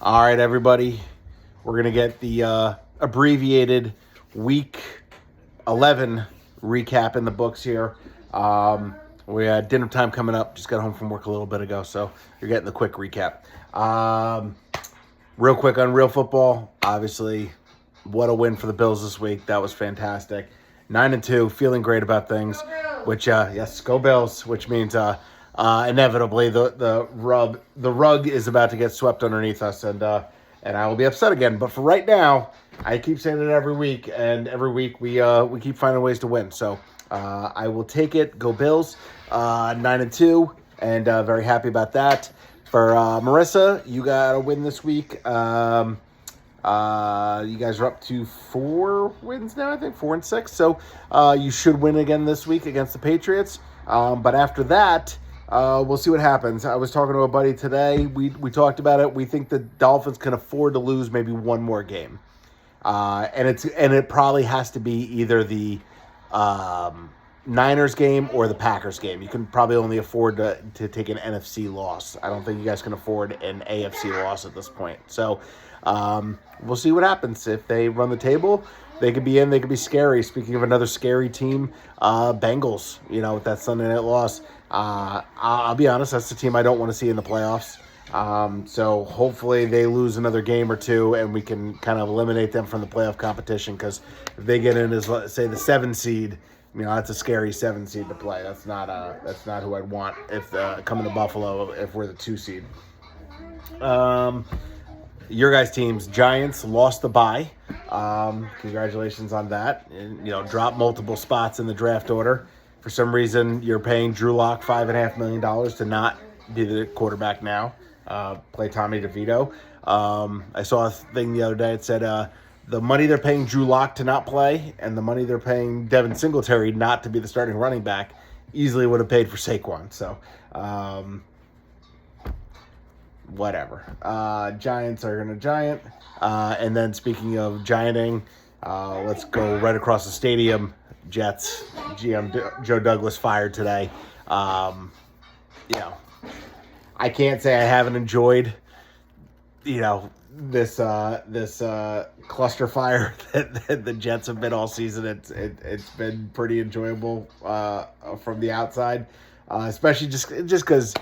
All right, everybody. We're going to get the abbreviated Week 11 recap in the books here. We had dinner time coming up. Just got home from work a little bit ago, so you're getting the quick recap. Real quick on real football. Obviously, what a win for the Bills this week. That was fantastic. 9-2, feeling great about things. Which, yes, go Bills, which means inevitably the rug is about to get swept underneath us, and I will be upset again. But for right now, I keep saying it every week, and every week we keep finding ways to win. So I will take it. Go Bills, 9-2, and very happy about that. For Marissa, you got a win this week. You guys are up to 4 wins now, I think, 4 and 6. So you should win again this week against the Patriots. But after that, we'll see what happens. I was talking to a buddy today. We talked about it. We think the Dolphins can afford to lose maybe one more game, and it probably has to be either the Niners game or the Packers game. You can probably only afford to take an NFC loss. I don't think you guys can afford an AFC loss at this point. So we'll see what happens. If they run the table, they could be in. They could be scary. Speaking of another scary team, Bengals, with that Sunday night loss. I'll be honest, that's the team I don't want to see in the playoffs. So hopefully they lose another game or two and we can kind of eliminate them from the playoff competition, because if they get in as, let's say, the 7 seed, that's a scary 7 seed to play. That's not who I'd want if coming to Buffalo if we're the 2 seed. Your guys' teams, Giants lost the bye. Congratulations on that. And, dropped multiple spots in the draft order. For some reason, you're paying Drew Lock $5.5 million to not be the quarterback now. Play Tommy DeVito. I saw a thing the other day. It said the money they're paying Drew Lock to not play and the money they're paying Devin Singletary not to be the starting running back easily would have paid for Saquon. So, whatever. Giants are going to giant. And then speaking of gianting, let's go right across the stadium. Jets GM Joe Douglas fired today. I can't say I haven't enjoyed, this cluster fire that the Jets have been all season. It's been pretty enjoyable from the outside, especially just because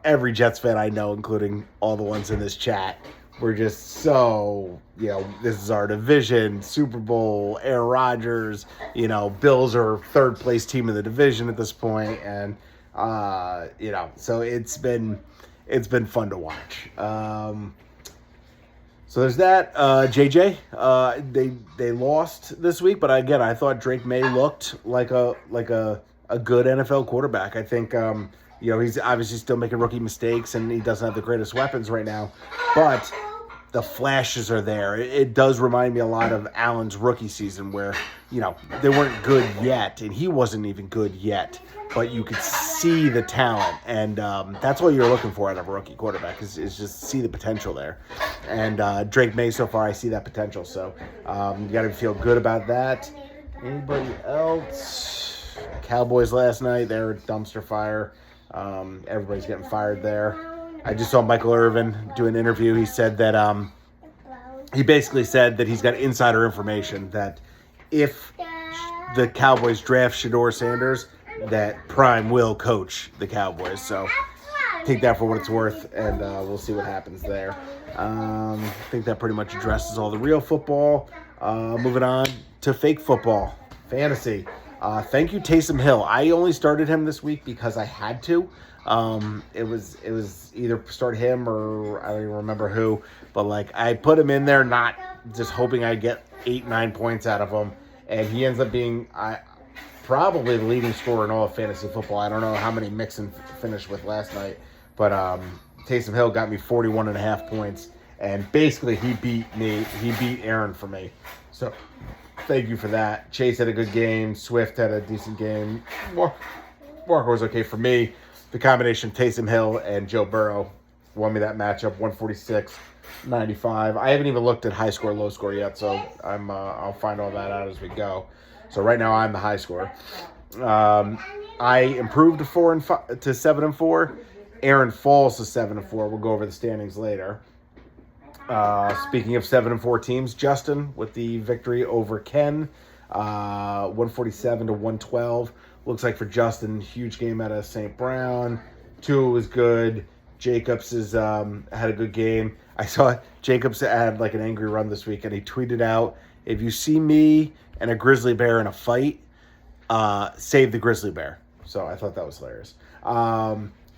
every Jets fan I know, including all the ones in this chat, we're just so, this is our division, Super Bowl, Aaron Rodgers, Bills are third place team in the division at this point. And, so it's been fun to watch. So there's that. JJ, they lost this week, but again, I thought Drake May looked like a good NFL quarterback. I think, he's obviously still making rookie mistakes and he doesn't have the greatest weapons right now, but the flashes are there. It does remind me a lot of Allen's rookie season where, they weren't good yet and he wasn't even good yet, but you could see the talent. And that's what you're looking for out of a rookie quarterback is just see the potential there. And Drake May, so far, I see that potential. So you got to feel good about that. Anybody else? Cowboys last night, they were a dumpster fire. Everybody's getting fired there. I just saw Michael Irvin do an interview. He said that he basically said that he's got insider information that if the Cowboys draft Shedeur Sanders, that Prime will coach the Cowboys. So take that for what it's worth, and we'll see what happens there. I think that pretty much addresses all the real football. Moving on to fake football, fantasy. Thank you, Taysom Hill. I only started him this week because I had to. It was either start him or I don't even remember who, but I put him in there not just hoping I'd get 8-9 points out of him, and he ends up being probably the leading scorer in all of fantasy football. I don't know how many Mixon finished with last night, but Taysom Hill got me 41.5 points, and basically he beat Aaron for me. So thank you for that. Chase had a good game. Swift had a decent game. Walker was okay for me. The combination of Taysom Hill and Joe Burrow won me that matchup, 146-95. I haven't even looked at high score, low score yet, so I'll find all that out as we go. So right now I'm the high scorer. I improved to 7-4. Aaron falls to 7-4. We'll go over the standings later. Speaking of 7-4 teams, Justin with the victory over Ken, 147 to 112. Looks like for Justin, huge game out of St. Brown. Tua was good. Jacobs had a good game. I saw Jacobs had like an angry run this week, and he tweeted out, "If you see me and a grizzly bear in a fight, save the grizzly bear." So I thought that was hilarious.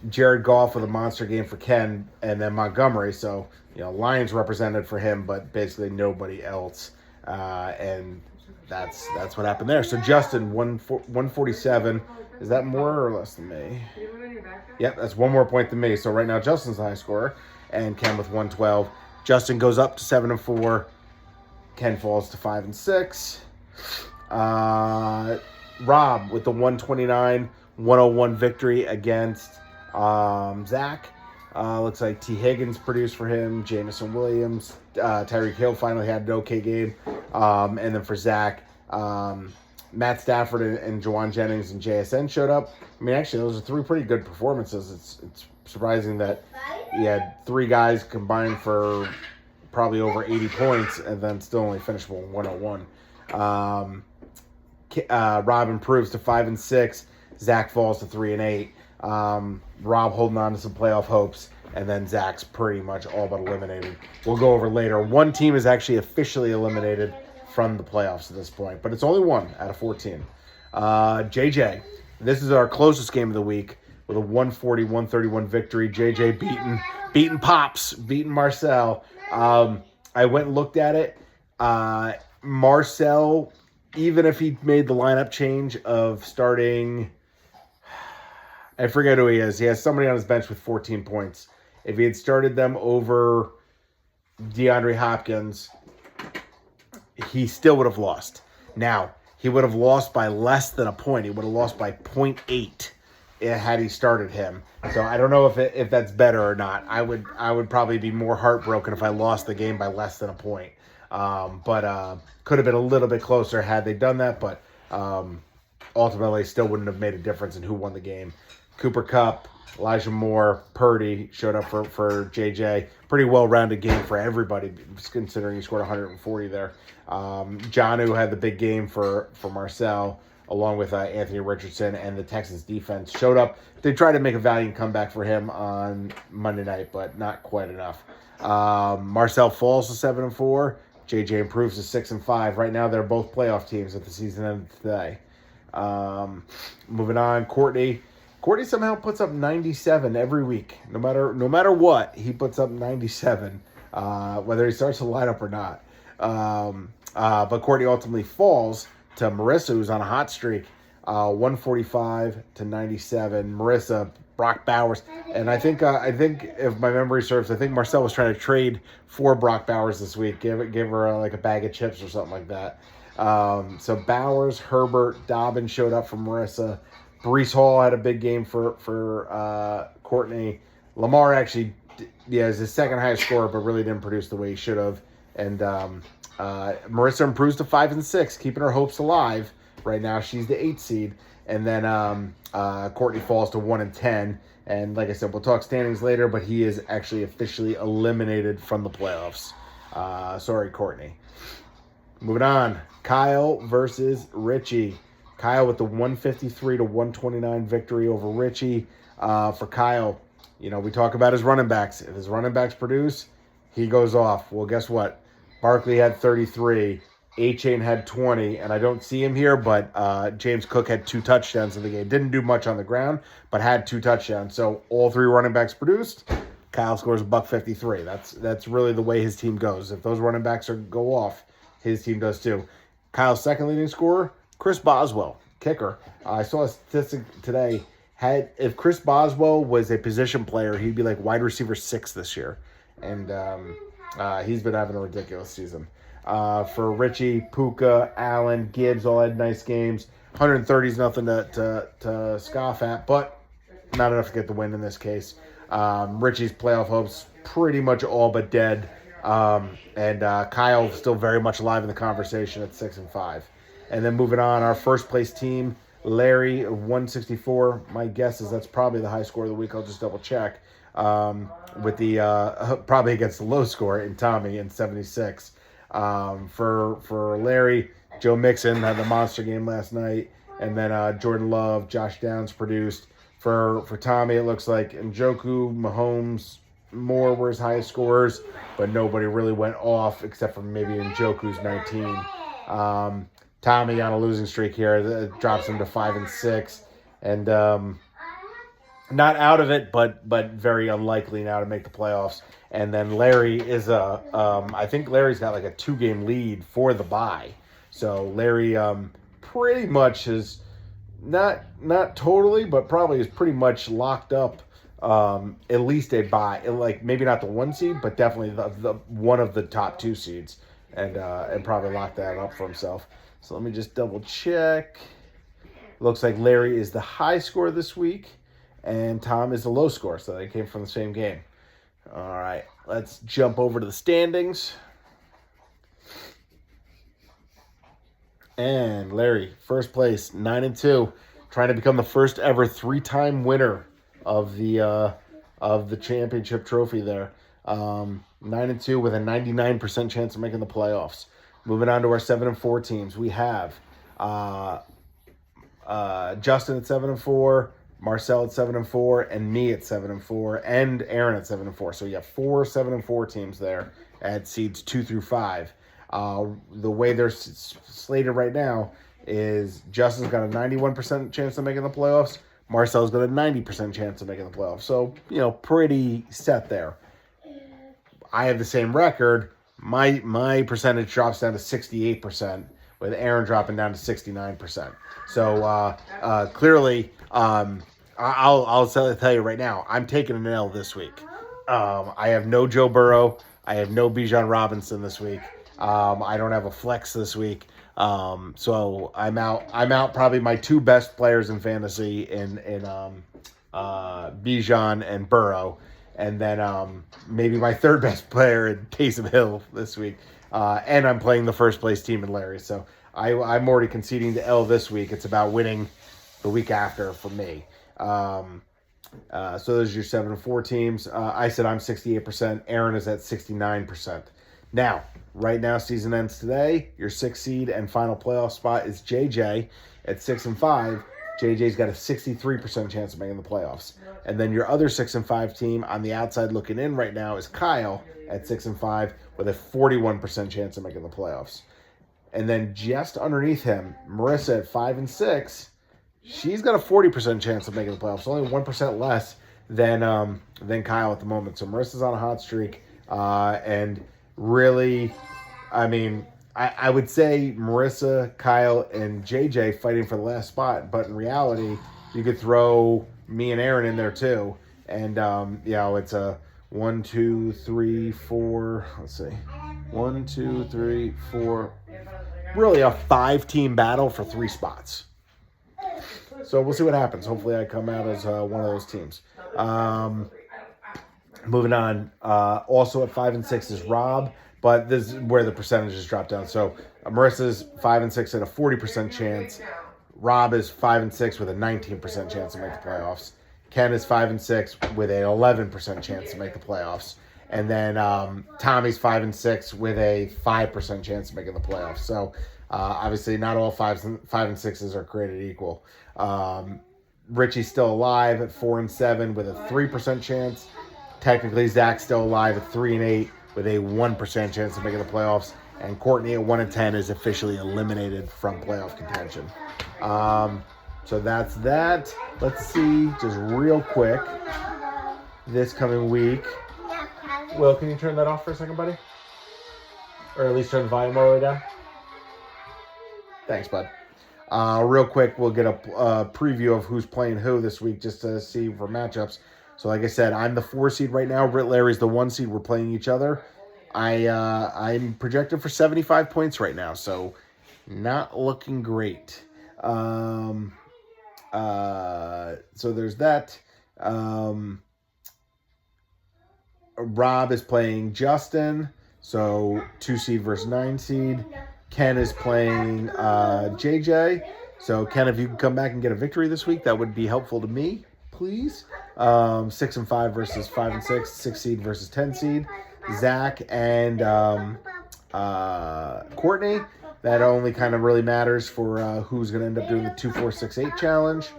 Jared Goff with a monster game for Ken, and then Montgomery. So, Lions represented for him, but basically nobody else. And that's what happened there. So Justin, 147. Is that more or less than me? Yep, that's one more point than me. So right now Justin's the high scorer, and Ken with 112. Justin goes up to 7-4. Ken falls to 5-6. Rob with the 129-101 victory against Zach. Looks like T. Higgins produced for him. Jamison Williams. Tyreek Hill finally had an okay game. And then for Zach, Matt Stafford and Juwan Jennings and JSN showed up. I mean, actually, those are three pretty good performances. It's surprising that he had three guys combined for probably over 80 points and then still only finished with 101. Rob improves to 5-6. Zach falls to 3-8. Rob holding on to some playoff hopes, and then Zach's pretty much all but eliminated. We'll go over later. One team is actually officially eliminated from the playoffs at this point, but it's only one out of 14. JJ, this is our closest game of the week with a 140-131 victory. JJ beating Pops, beating Marcel. I went and looked at it. Marcel, even if he made the lineup change of starting, I forget who he is. He has somebody on his bench with 14 points. If he had started them over DeAndre Hopkins, he still would have lost. Now, he would have lost by less than a point. He would have lost by 0.8 had he started him. So I don't know if that's better or not. I would probably be more heartbroken if I lost the game by less than a point. But could have been a little bit closer had they done that. But ultimately, still wouldn't have made a difference in who won the game. Cooper Kupp, Elijah Moore, Purdy showed up for JJ. Pretty well-rounded game for everybody, considering he scored 140 there. Jonnu had the big game for Marcel, along with Anthony Richardson, and the Texans defense showed up. They tried to make a valiant comeback for him on Monday night, but not quite enough. Marcel falls to 7-4. JJ improves to 6-5. Right now, they're both playoff teams at the season end today. Moving on, Courtney somehow puts up 97 every week. No matter what, he puts up 97, whether he starts the lineup or not. But Courtney ultimately falls to Marissa, who's on a hot streak, 145 to 97. Marissa, Brock Bowers, and I think if my memory serves, I think Marcel was trying to trade for Brock Bowers this week. Give her like a bag of chips or something like that. So Bowers, Herbert, Dobbins showed up for Marissa. Breece Hall had a big game for Courtney. Lamar actually, is his second highest scorer, but really didn't produce the way he should have. And Marissa improves to 5-6, keeping her hopes alive. Right now, she's the 8th seed. And then Courtney falls to 1-10. And like I said, we'll talk standings later, but he is actually officially eliminated from the playoffs. Sorry, Courtney. Moving on, Kyle versus Richie. Kyle with the 153-129 victory over Richie. For Kyle, we talk about his running backs. If his running backs produce, he goes off. Well, guess what? Barkley had 33. A-Chain had 20, and I don't see him here, but James Cook had 2 touchdowns in the game. Didn't do much on the ground, but had 2 touchdowns. So all 3 running backs produced. Kyle scores $153. That's really the way his team goes. If those running backs go off, his team does too. Kyle's second leading scorer, Chris Boswell, kicker. I saw a statistic today. If Chris Boswell was a position player, he'd be like wide receiver 6 this year. And he's been having a ridiculous season. For Richie, Puka, Allen, Gibbs all had nice games. 130 is nothing to scoff at, but not enough to get the win in this case. Richie's playoff hopes pretty much all but dead. And Kyle still very much alive in the conversation at 6-5. And then moving on, our first place team, Larry, 164. My guess is that's probably the high score of the week. I'll just double check. with the probably against the low score in Tommy in 76. For Larry, Joe Mixon had the monster game last night, and then Jordan Love, Josh Downs produced. For Tommy, it looks like Njoku, Mahomes, Moore were his highest scorers, but nobody really went off except for maybe Njoku's 19. Tommy on a losing streak here drops him to 5-6, and not out of it, but very unlikely now to make the playoffs. And then Larry is I think Larry's got like a 2-game lead for the bye. So Larry pretty much is not totally, but probably is pretty much locked up at least a bye. Like maybe not the 1 seed, but definitely the one of the top 2 seeds, and probably lock that up for himself. So let me just double check. Looks like Larry is the high score this week, and Tom is the low score, so they came from the same game. All right, let's jump over to the standings. And Larry, first place, 9-2, trying to become the first ever 3-time winner of the championship trophy there. 9-2 with a 99% chance of making the playoffs. Moving on to our 7-4 teams, we have Justin at 7-4, Marcel at 7-4, and me at 7-4, and Aaron at 7-4. So you have 4 7-4 teams there at seeds 2 through 5. The way they're slated right now is Justin's got a 91% chance of making the playoffs. Marcel's got a 90% chance of making the playoffs. So, pretty set there. I have the same record. My percentage drops down to 68%, with Aaron dropping down to 69%. So clearly, I'll tell you right now, I'm taking an L this week. I have no Joe Burrow. I have no Bijan Robinson this week. I don't have a flex this week. So I'm out probably my 2 best players in fantasy in Bijan and Burrow. And then maybe my 3rd best player in Taysom Hill this week. And I'm playing the first place team in Larry. So I'm already conceding the L this week. It's about winning the week after for me. So those are your 7-4 teams. I said I'm 68%. Aaron is at 69%. Now, right now, season ends today. Your 6th seed and final playoff spot is JJ at 6-5. JJ's got a 63% chance of making the playoffs. And then your other 6-5 team on the outside looking in right now is Kyle at 6-5 with a 41% chance of making the playoffs. And then just underneath him, Marissa at 5-6. She's got a 40% chance of making the playoffs, only 1% less than Kyle at the moment. So Marissa's on a hot streak, and really, I mean, I would say Marissa, Kyle, and JJ fighting for the last spot, but in reality, you could throw me and Aaron in there too, and it's a 1, 2, 3, 4. Let's see, 1, 2, 3, 4. Really, a 5-team battle for 3 spots. So we'll see what happens. Hopefully, I come out as one of those teams. Moving on. Also at 5-6 is Rob, but this is where the percentages drop down. So Marissa's 5-6 at a 40% chance. Rob is 5-6 with a 19% chance to make the playoffs. Ken is 5-6 with an 11% chance to make the playoffs. And then Tommy's 5-6 with a 5% chance of making the playoffs. So obviously not all 5 and 6s are created equal. Richie's still alive at 4-7 with a 3% chance. Technically, Zach's still alive at 3-8 with a 1% chance of making the playoffs. And Courtney at 1-10 is officially eliminated from playoff contention. So that's that. Let's see, just real quick, this coming week. Will, can you turn that off for a second, buddy? Or at least turn the volume all the way down? Thanks, bud. Real quick, we'll get a preview of who's playing who this week just to see for matchups. So like I said, I'm the 4 seed right now. Larry's the 1 seed. We're playing each other. I'm projected for 75 points right now, so not looking great. So there's that. Rob is playing Justin, so 2 seed versus 9 seed. Ken is playing JJ. So Ken, if you can come back and get a victory this week, that would be helpful to me, please. 6-5 versus 5-6, 6 seed versus 10 seed. Zach and Courtney. That only kind of really matters for who's going to end up doing the 2-4-6-8 challenge.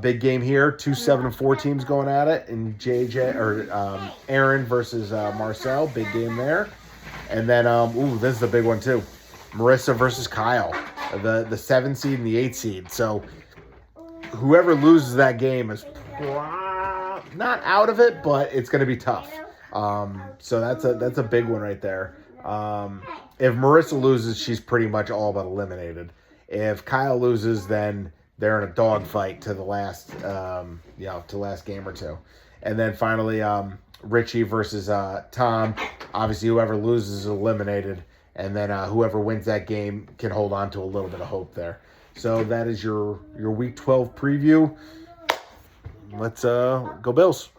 Big game here. 2 7-4 teams going at it. And Aaron versus Marcel. Big game there. And then, this is a big one too. Marissa versus Kyle. The 7 seed and the 8 seed. So whoever loses that game is not out of it, but it's going to be tough. So that's a big one right there. If Marissa loses, she's pretty much all but eliminated. If Kyle loses, then they're in a dogfight to the last, to last game or two. And then finally, Richie versus Tom. Obviously, whoever loses is eliminated, and then whoever wins that game can hold on to a little bit of hope there. So that is your Week 12 preview. Let's go Bills.